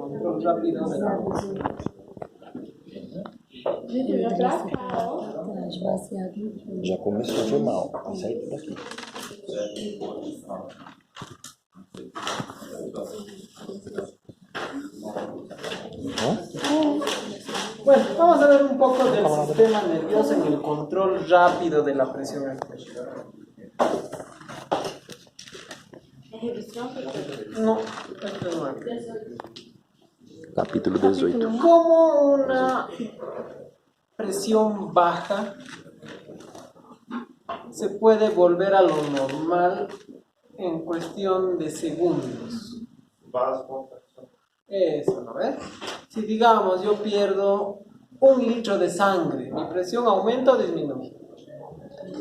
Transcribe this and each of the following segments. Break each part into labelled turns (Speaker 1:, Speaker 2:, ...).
Speaker 1: control rápido de la presión.
Speaker 2: Já começou a ver mal. Sai por aqui.
Speaker 1: Bueno, vamos a ver un poco del sistema nervioso en el control rápido de la presión arterial. No, este no es.
Speaker 2: Capítulo 18.
Speaker 1: ¿Cómo una presión baja se puede volver a lo normal en cuestión de segundos? Eso, ¿no ves? Si digamos yo pierdo 1 litro de sangre, ¿mi presión aumenta o disminuye?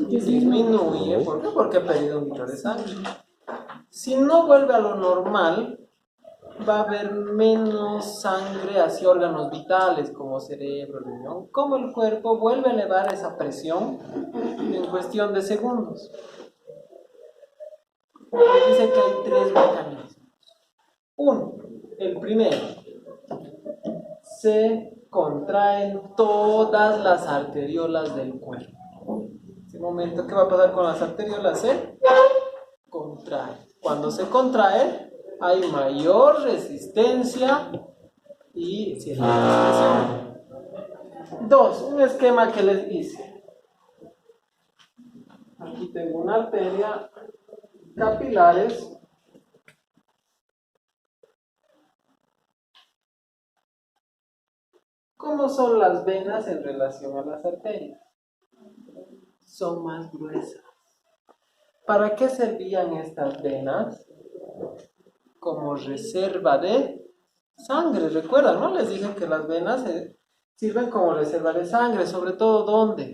Speaker 1: Disminuye. ¿Por qué? Porque he perdido 1 litro de sangre. Si no vuelve a lo normal, va a haber menos sangre hacia órganos vitales como cerebro, riñón. ¿Cómo el cuerpo vuelve a elevar esa presión en cuestión de segundos? Nos dice que hay 3 mecanismos. Uno, el primero, se contraen todas las arteriolas del cuerpo. En ese momento, ¿qué va a pasar con las arteriolas? Se contrae. Cuando se contrae, hay mayor resistencia y se eleva la presión. 2, un esquema que les hice. Aquí tengo una arteria, capilares. ¿Cómo son las venas en relación a las arterias? Son más gruesas. ¿Para qué servían estas venas? Como reserva de sangre. ¿Recuerdan, no? Les dije que las venas sirven como reserva de sangre. ¿Sobre todo dónde?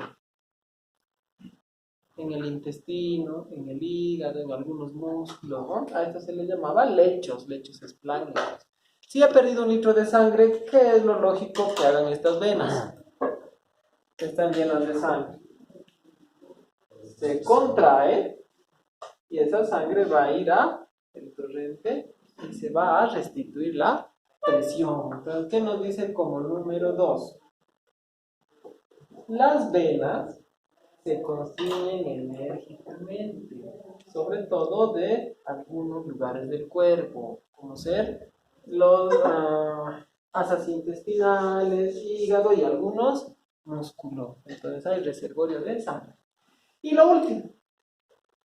Speaker 1: En el intestino, en el hígado, en algunos músculos, ¿no? A esto se les llamaba lechos espláncnicos. Si he perdido 1 litro de sangre, ¿qué es lo lógico que hagan estas venas? Que están llenas de sangre. Se contrae y esa sangre va a ir a el torrente y se va a restituir la presión. Entonces, ¿qué nos dice como número 2? Las venas se consiguen enérgicamente, sobre todo de algunos lugares del cuerpo, como ser los asas intestinales, hígado y algunos músculos. Entonces hay reservorios de sangre. Y lo último,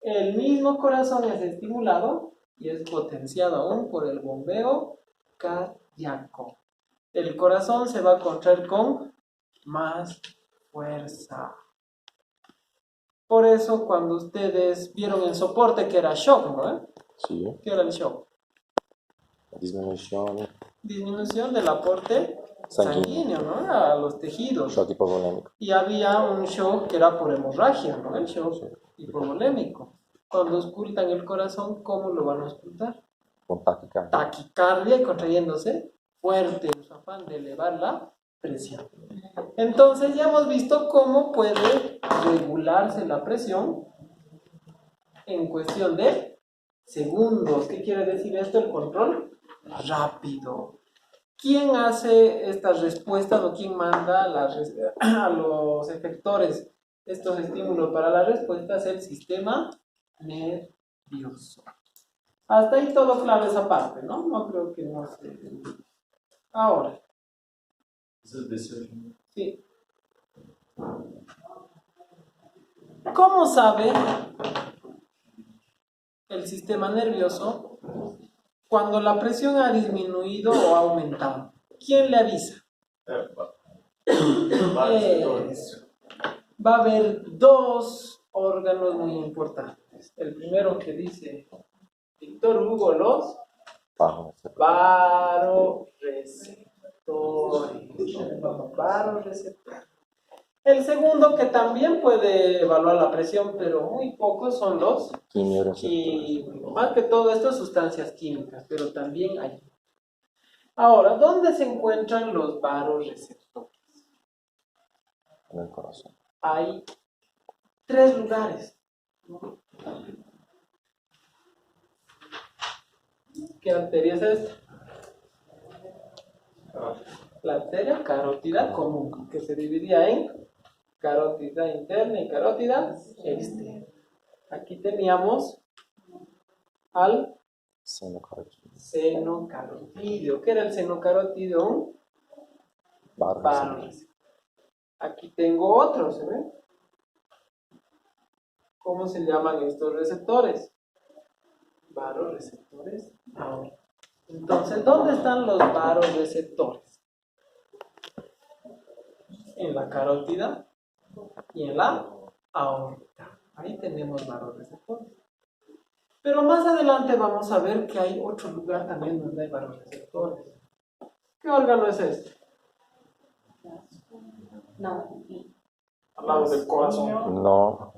Speaker 1: el mismo corazón es estimulado y es potenciado aún por el bombeo cardíaco. El corazón se va a contraer con más fuerza. Por eso cuando ustedes vieron el soporte que era shock, ¿no?
Speaker 2: Sí.
Speaker 1: ¿Qué era el shock? Disminución del aporte sanguíneo, ¿no? A los tejidos.
Speaker 2: Shock hipovolémico.
Speaker 1: Y había un shock que era por hemorragia, ¿no? El shock hipovolémico. Cuando auscultan el corazón, ¿cómo lo van a auscultar?
Speaker 2: Con taquicardia.
Speaker 1: Taquicardia y contrayéndose fuerte en su afán de elevar la presión. Entonces ya hemos visto cómo puede regularse la presión en cuestión de segundos. ¿Qué quiere decir esto? El control rápido. ¿Quién hace estas respuestas o quién manda a los efectores estos estímulos para la respuesta? Es el sistema nervioso. Hasta ahí todo claro esa parte, ¿no? No creo que no se... Ahora. Sí. ¿Cómo sabe el sistema nervioso cuando la presión ha disminuido o ha aumentado? ¿Quién le avisa? Eso. Va a haber 2 órganos muy importantes. El primero que dice Víctor Hugo, los varoreceptores. El segundo, que también puede evaluar la presión, pero muy pocos, son los químicos. Más que todo esto, sustancias químicas, pero también hay. Ahora, ¿dónde se encuentran los varoreceptores?
Speaker 2: En el corazón.
Speaker 1: Hay 3 lugares. ¿Qué arteria es esta? La arteria carótida común, que se dividía en carótida interna y carótida externa. Aquí teníamos al
Speaker 2: Seno carotídeo.
Speaker 1: seno carotídeo. ¿Qué era el seno carotídeo? Un varoreceptor. Aquí tengo otro, ¿se ve? ¿Cómo se llaman estos receptores? Varoreceptores. Ahora. Entonces, ¿dónde están los varoreceptores? En la carótida y en la aorta. Ahí tenemos varoreceptores. Pero más adelante vamos a ver que hay otro lugar también donde hay varoreceptores. ¿Qué órgano es este?
Speaker 3: No.
Speaker 1: Al lado del corazón.
Speaker 2: No.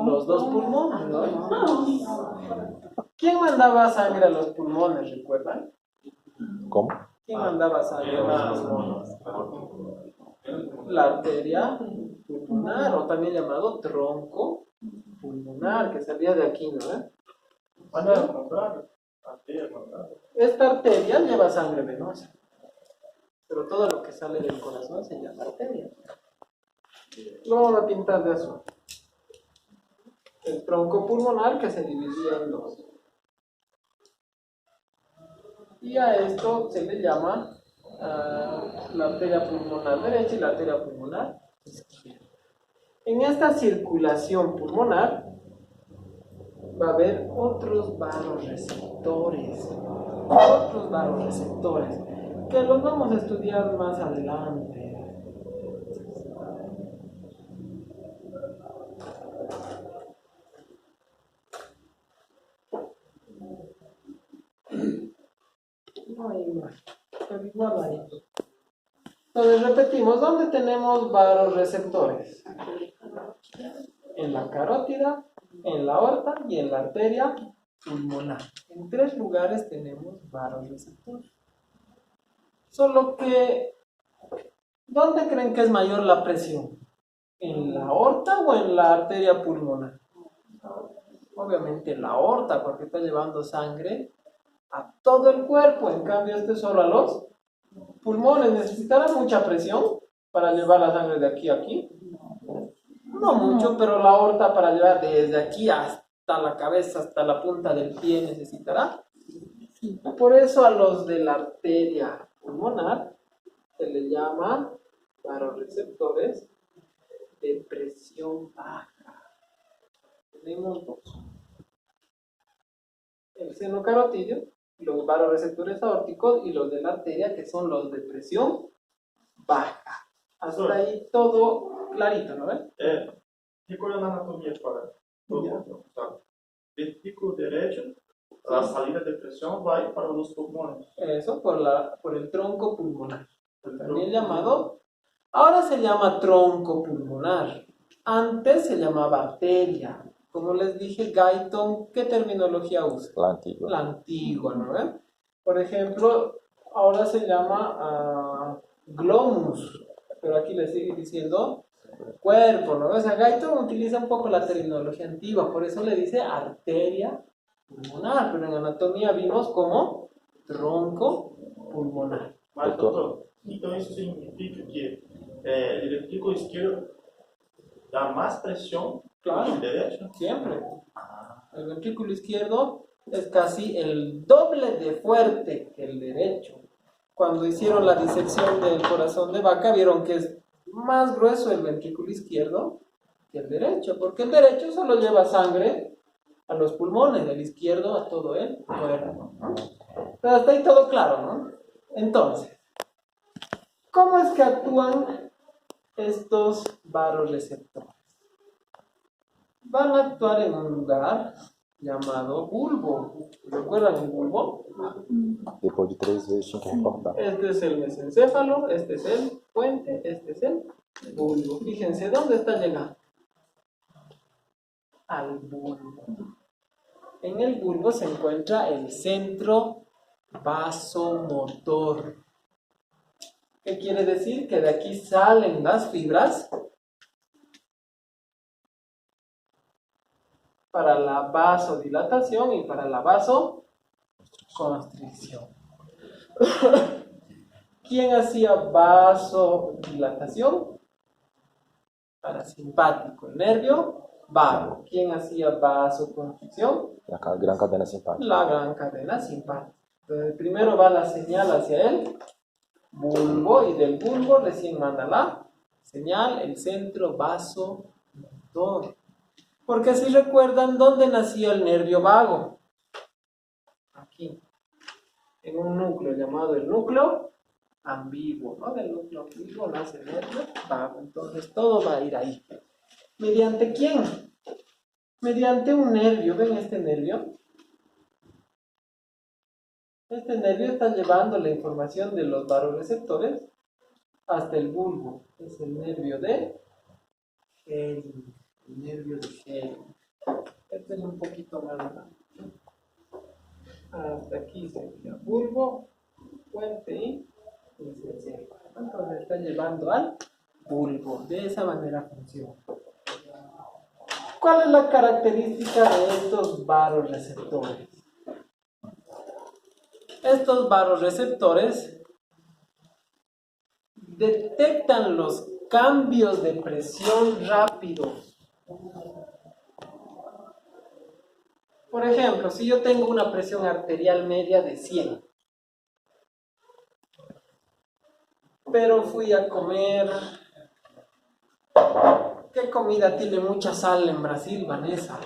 Speaker 1: Los dos pulmones, ¿no? ¿Quién mandaba sangre a los pulmones, recuerdan?
Speaker 2: ¿Cómo?
Speaker 1: ¿Quién mandaba sangre a los pulmones? La arteria pulmonar, o también llamado tronco pulmonar, que salía de aquí, ¿no? Esta arteria lleva sangre venosa, pero todo lo que sale del corazón se llama arteria. Lo vamos a pintar de azul. El tronco pulmonar que se dividía en dos. Y a esto se le llama la arteria pulmonar derecha y la arteria pulmonar izquierda. En esta circulación pulmonar va a haber otros varoreceptores, que los vamos a estudiar más adelante. No hay más, pero igual hay. Entonces repetimos, ¿dónde tenemos varoreceptores? En la carótida, en la aorta y en la arteria pulmonar. En 3 lugares tenemos varoreceptores. Solo que, ¿dónde creen que es mayor la presión? ¿En la aorta o en la arteria pulmonar? Obviamente en la aorta, porque está llevando sangre a todo el cuerpo. En cambio, este solo a los pulmones. ¿Necesitará mucha presión para llevar la sangre de aquí a aquí? No mucho, pero la aorta para llevar desde aquí hasta la cabeza, hasta la punta del pie necesitará. Por eso a los de la arteria pulmonar se le llama varoreceptores de presión baja. Tenemos dos. El seno carotídeo, los varoreceptores aórticos y los de la arteria, que son los de presión baja. Hasta ahí todo clarito, ¿no ven?
Speaker 4: Recordando a anatomia para todo mundo, tá? Ventrículo derecho, la salida de presión va para los pulmones.
Speaker 1: Eso por el tronco pulmonar. También llamado, ahora se llama tronco pulmonar. Antes se llamaba arteria. Como les dije, Guyton, ¿qué terminología usa?
Speaker 2: La antigua.
Speaker 1: La antigua, ¿no ven? Por ejemplo, ahora se llama glomus, pero aquí le sigue diciendo cuerpo, ¿no? O sea, Guyton utiliza un poco la terminología antigua, por eso le dice arteria pulmonar, pero en anatomía vimos como tronco pulmonar.
Speaker 4: Mas, doutor, então isso significa que o ventrículo izquierdo dá más presión que
Speaker 1: Claro.
Speaker 4: el derecho?
Speaker 1: Siempre. El ventrículo izquierdo es casi el doble de fuerte que el derecho. Cuando hicieron la disección del corazón de vaca, vieron que es más grueso el ventrículo izquierdo que el derecho, porque el derecho solo lleva sangre a los pulmones, el izquierdo a todo el cuerpo, ¿no? Pero hasta ahí todo claro, ¿no? Entonces, ¿cómo es que actúan estos varoreceptores? Van a actuar en un lugar llamado bulbo. ¿Recuerdan el bulbo?
Speaker 2: Depois de 3 veces tinha que recordar.
Speaker 1: Este es el mesencéfalo, este es el puente, este es el bulbo. Fíjense, ¿dónde está llegando? Al bulbo. En el bulbo se encuentra el centro vasomotor. ¿Qué quiere decir? Que de aquí salen las fibras para la vasodilatación y para la vasoconstricción. ¿Quién hacía vasodilatación? Parasimpático. El nervio vago. ¿Quién hacía vasoconstricción?
Speaker 2: La gran cadena simpática.
Speaker 1: La gran cadena simpática. Entonces, primero va la señal hacia el bulbo y del bulbo recién manda la señal el centro vasomotor. Porque si recuerdan, ¿dónde nacía el nervio vago? Aquí, en un núcleo llamado el núcleo ambiguo, ¿no? Del núcleo ambiguo nace el nervio vago. Entonces todo va a ir ahí. ¿Mediante quién? Mediante un nervio. ¿Ven este nervio? Este nervio está llevando la información de los varoreceptores hasta el bulbo. Es el nervio de Henle. El nervio de Henle. Este es un poquito más grande. Hasta aquí sería bulbo, puente y mesencéfalo. Entonces está llevando al bulbo. De esa manera funciona. ¿Cuál es la característica de estos varoreceptores? Estos varoreceptores detectan los cambios de presión rápidos. Por ejemplo, si yo tengo una presión arterial media de 100, pero fui a comer... ¿Qué comida tiene mucha sal en Brasil, Vanessa?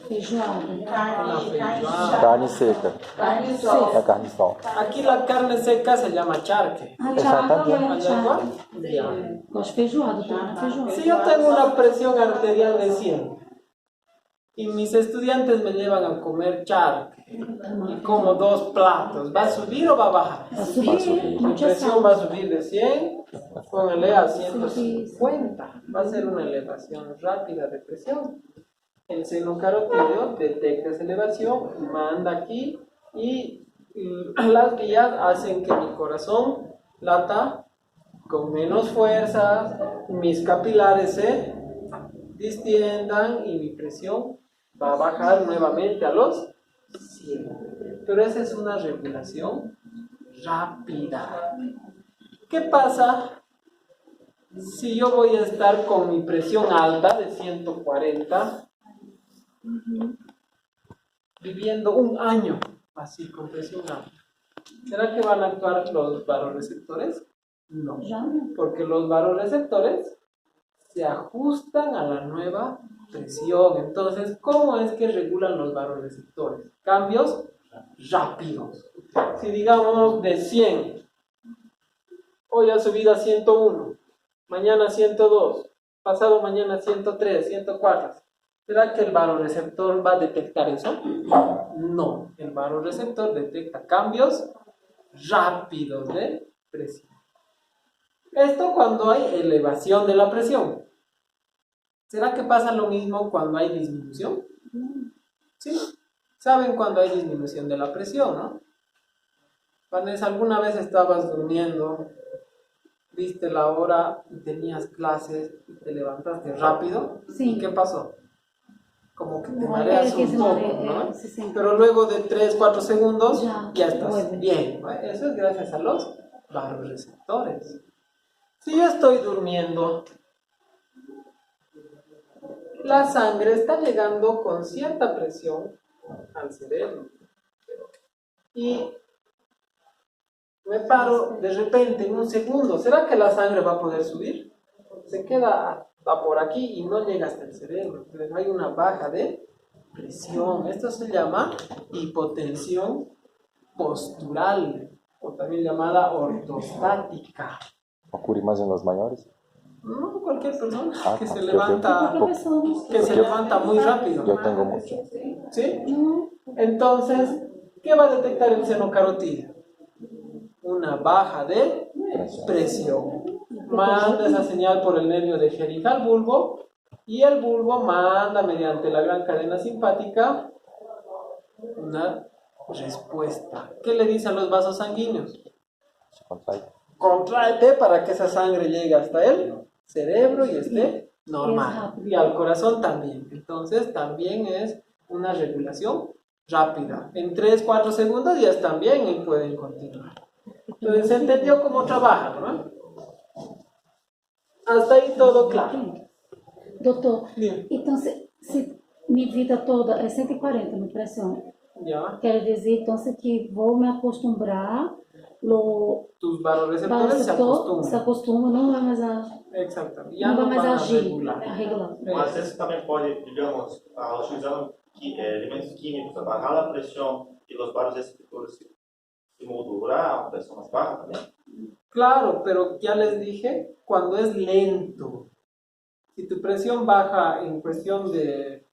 Speaker 3: Feijoada.
Speaker 1: Una feijoada.
Speaker 2: Carne seca. La carne sol.
Speaker 1: Aquí la carne seca se llama charque.
Speaker 3: Ah,
Speaker 2: Exatamente.
Speaker 1: ¿Allá igual? Ya.
Speaker 3: Gosto de feijoada, feijoada.
Speaker 1: Si yo tengo una presión arterial de 100 y mis estudiantes me llevan a comer charque y como 2 platos, ¿va a subir o va a bajar?
Speaker 3: Va a subir,
Speaker 1: Mi
Speaker 3: mucha
Speaker 1: presión
Speaker 3: sal.
Speaker 1: va a subir de 100, póngale a 150. Va a ser una elevación rápida de presión. El seno carotídeo detecta esa elevación, manda aquí y las vías hacen que mi corazón lata con menos fuerzas, mis capilares se distiendan y mi presión va a bajar nuevamente a los 100. Pero esa es una regulación rápida. ¿Qué pasa si yo voy a estar con mi presión alta de 140, viviendo un año así con presión alta? ¿Será que van a actuar los varoreceptores? No, porque los varoreceptores se ajustan a la nueva presión. Entonces, ¿cómo es que regulan los varoreceptores? Cambios rápidos. Si digamos de 100, hoy ha subido a 101, mañana 102, pasado mañana 103, 104. ¿Será que el varoreceptor va a detectar eso? No, el varoreceptor detecta cambios rápidos de presión. Esto cuando hay elevación de la presión. ¿Será que pasa lo mismo cuando hay disminución? Sí. ¿Saben cuando hay disminución de la presión, no? Vanessa, ¿alguna vez estabas durmiendo, viste la hora y tenías clases y te levantaste rápido?
Speaker 3: Sí.
Speaker 1: ¿Y qué pasó? Como que te
Speaker 3: No,
Speaker 1: mareas
Speaker 3: que
Speaker 1: un
Speaker 3: se
Speaker 1: poco,
Speaker 3: marea,
Speaker 1: ¿no?
Speaker 3: sí, sí.
Speaker 1: Pero luego de 3, 4 segundos
Speaker 3: Ya
Speaker 1: estás
Speaker 3: vuelve.
Speaker 1: bien, ¿no? Eso es gracias a los varoreceptores. Si yo estoy durmiendo, la sangre está llegando con cierta presión al cerebro. Y me paro de repente en un segundo. ¿Será que la sangre va a poder subir? Se queda por aquí y no llega hasta el cerebro. Entonces hay una baja de presión. Esto se llama hipotensión postural, o también llamada ortostática.
Speaker 2: Ocurre más en los mayores.
Speaker 1: No, cualquier persona que se
Speaker 2: yo
Speaker 1: levanta, que se levanta muy rápido.
Speaker 2: Yo tengo mucho.
Speaker 1: ¿Sí? Entonces, ¿qué va a detectar el seno carotídeo? Una baja de presión. Manda esa señal por el nervio de Henle al bulbo y el bulbo manda mediante la gran cadena simpática una respuesta. ¿Qué le dice a los vasos sanguíneos?
Speaker 2: Se contrae.
Speaker 1: Contráete para que esa sangre llegue hasta el cerebro y esté normal. Y al corazón también. Entonces también es una regulación rápida. En 3, 4 segundos ya están bien y pueden continuar. Entonces se entendió cómo trabaja, ¿no? Hasta ahí todo claro.
Speaker 3: Doutor,
Speaker 1: Bien.
Speaker 3: então se minha vida toda é 140 no pressão,
Speaker 1: Ya.
Speaker 3: quer dizer então que vou me acostumbrar,
Speaker 1: Tus varoreceptores se acostumbran.
Speaker 3: se acostuma, não vai mais
Speaker 1: Exactamente. Ya
Speaker 3: não vai
Speaker 1: no
Speaker 3: mais
Speaker 1: van a
Speaker 3: agir,
Speaker 1: regular.
Speaker 3: a regular.
Speaker 4: Mas você também pode, digamos, utilizando elementos químicos, bajar a presión y los varios receptores se modular a una presión más baja también.
Speaker 1: Claro, pero ya les dije, cuando es lento, si tu presión baja en cuestión de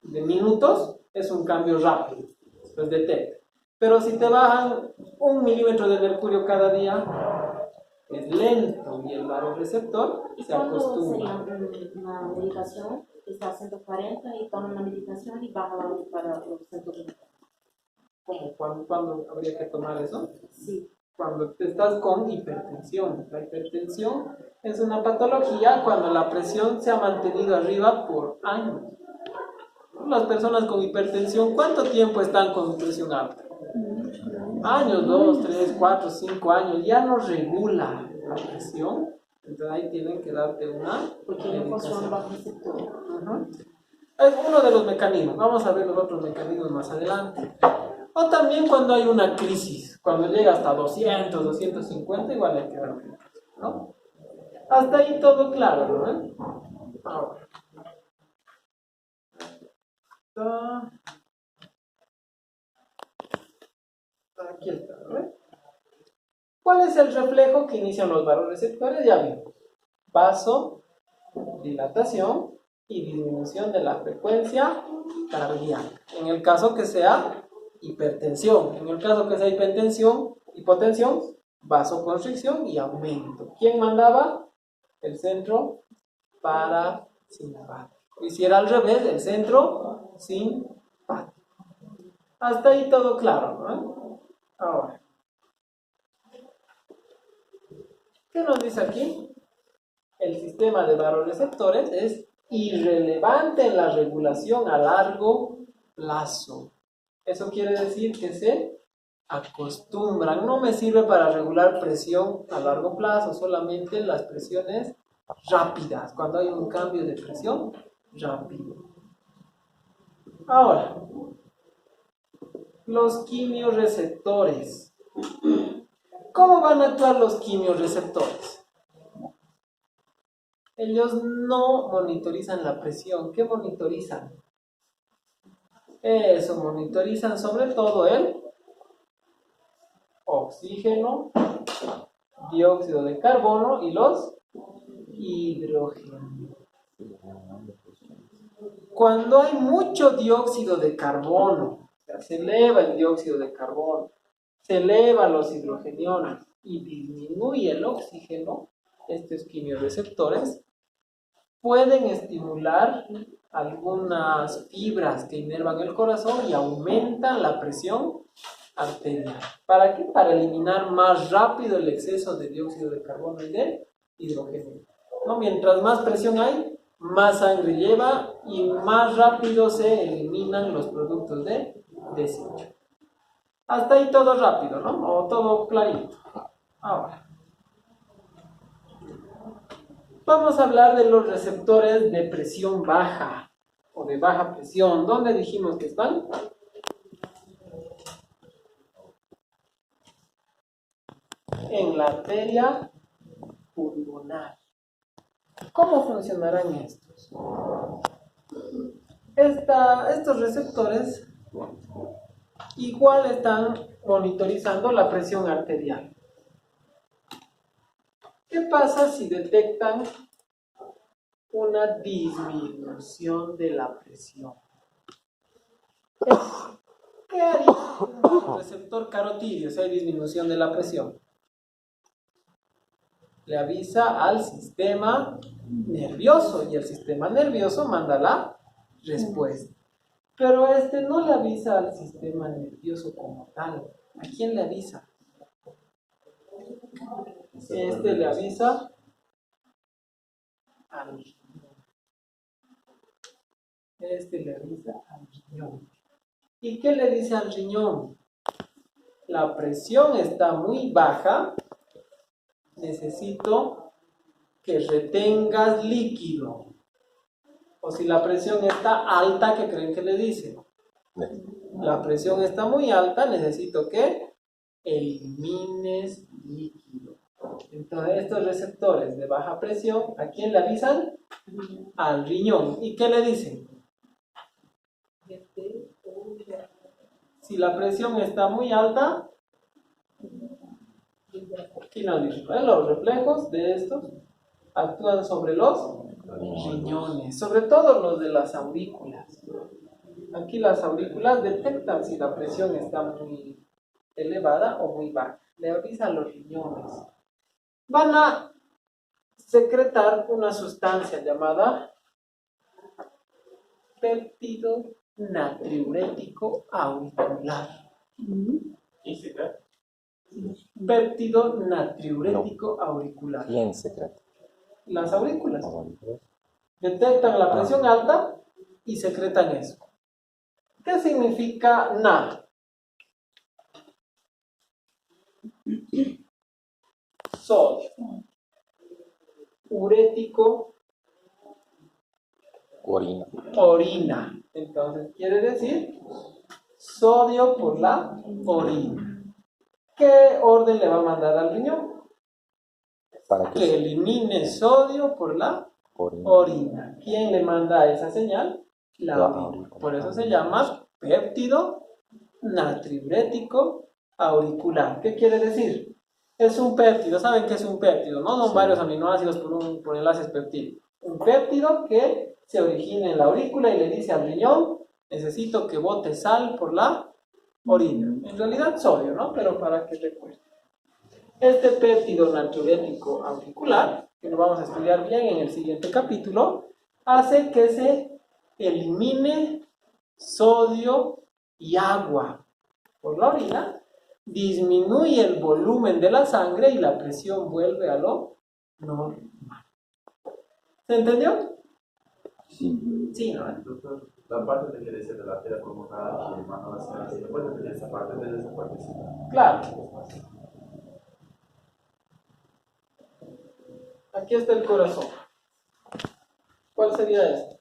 Speaker 1: minutos, es un cambio rápido, pues detecta. Pero si te bajan 1 milímetro de mercurio cada día, es lento y el varoreceptor
Speaker 5: ¿Y
Speaker 1: se
Speaker 5: cuándo
Speaker 1: acostumbra.
Speaker 5: sería una medicación que está a 140 y toma una medicación y baja para los 120?
Speaker 1: ¿Cómo? ¿Cuándo habría que tomar eso?
Speaker 5: Sí.
Speaker 1: Cuando estás con hipertensión. La hipertensión es una patología cuando la presión se ha mantenido arriba por años. Las personas con hipertensión, ¿cuánto tiempo están con presión alta? Años, 2, 3, 4, 5 años, ya no regula la presión, entonces ahí tienen que darte una
Speaker 5: Porque no funciona bajo receptor.
Speaker 1: Es uno de los mecanismos, vamos a ver los otros mecanismos más adelante. O también cuando hay una crisis, cuando llega hasta 200, 250, igual hay que dar una medicación, ¿no? Hasta ahí todo claro, ¿no? Ahora. Aquí está, ¿no? ¿Cuál es el reflejo que inician los varoreceptores? Ya vimos. Vasodilatación y disminución de la frecuencia cardíaca. En el caso que sea hipertensión. En el caso que sea hipotensión, vasoconstricción y aumento. ¿Quién mandaba? El centro parasimpático. Y si era al revés, el centro simpático. Hasta ahí todo claro, ¿no? Ahora, ¿qué nos dice aquí? El sistema de varoreceptores es irrelevante en la regulación a largo plazo. Eso quiere decir que se acostumbran. No me sirve para regular presión a largo plazo, solamente las presiones rápidas, cuando hay un cambio de presión rápido. Ahora, los quimioreceptores. ¿Cómo van a actuar los quimioreceptores? Ellos no monitorizan la presión. ¿Qué monitorizan? Eso, monitorizan sobre todo el oxígeno, dióxido de carbono y los hidrógenos. Cuando hay mucho dióxido de carbono, o sea, se eleva el dióxido de carbono, se elevan los hidrogeniones y disminuye el oxígeno, estos quimioreceptores pueden estimular algunas fibras que inervan el corazón y aumentan la presión arterial. ¿Para qué? Para eliminar más rápido el exceso de dióxido de carbono y de hidrógeno, ¿no? Mientras más presión hay, más sangre lleva y más rápido se eliminan los productos de desecho. Hasta ahí todo rápido, ¿no? O todo clarito. Ahora, vamos a hablar de los receptores de presión baja o de baja presión. ¿Dónde dijimos que están? En la arteria pulmonar. ¿Cómo funcionarán estos? Estos receptores igual están monitorizando la presión arterial. ¿Qué pasa si detectan una disminución de la presión? ¿Qué haría un receptor carotídeo si hay disminución de la presión? Le avisa al sistema nervioso y el sistema nervioso manda la respuesta. Pero no le avisa al sistema nervioso como tal. ¿A quién le avisa? Le avisa al riñón. Le avisa al riñón. ¿Y qué le dice al riñón? la presión está muy baja, necesito que retengas líquido. O si la presión está alta, ¿qué creen que le dice? La presión está muy alta, necesito que elimines líquido. Entonces estos receptores de baja presión, ¿a quién le avisan? Al riñón. ¿Y qué le dicen? Si la presión está muy alta, aquí nos dice, los reflejos de estos actúan sobre los riñones, sobre todo los de las aurículas. Aquí las aurículas detectan si la presión está muy elevada o muy baja. Le avisan los riñones. Van a secretar una sustancia llamada péptido natriurético auricular.
Speaker 4: ¿Y secreto?
Speaker 1: Péptido natriurético auricular.
Speaker 2: ¿Quién secreto?
Speaker 1: Las aurículas detectan la presión alta y secretan eso. ¿Qué significa NA? Sodio. Urético, orina. Entonces quiere decir sodio por la orina. ¿Qué orden le va a mandar al riñón?
Speaker 2: Para
Speaker 1: que elimine sodio por la orina. ¿Quién le manda esa señal? La orina. Por eso se llama péptido natriurético auricular. ¿Qué quiere decir? Es un péptido. ¿Saben qué es un péptido? No son varios aminoácidos por enlaces peptídicos. Un péptido que se origina en la aurícula y le dice al riñón, necesito que bote sal por la orina. En realidad sodio, ¿no? Pero para que recuerden. Este péptido natriurético auricular, que lo vamos a estudiar bien en el siguiente capítulo, hace que se elimine sodio y agua por la orina, disminuye el volumen de la sangre y la presión vuelve a lo normal. ¿Se entendió?
Speaker 2: Sí.
Speaker 1: Sí, ¿no?
Speaker 6: Doctor, la parte de que dice de la arteria pulmonar que manda la sangre, ¿se puede tener esa parte de esa partecita?
Speaker 1: Claro. Aquí está el corazón. ¿Cuál sería este?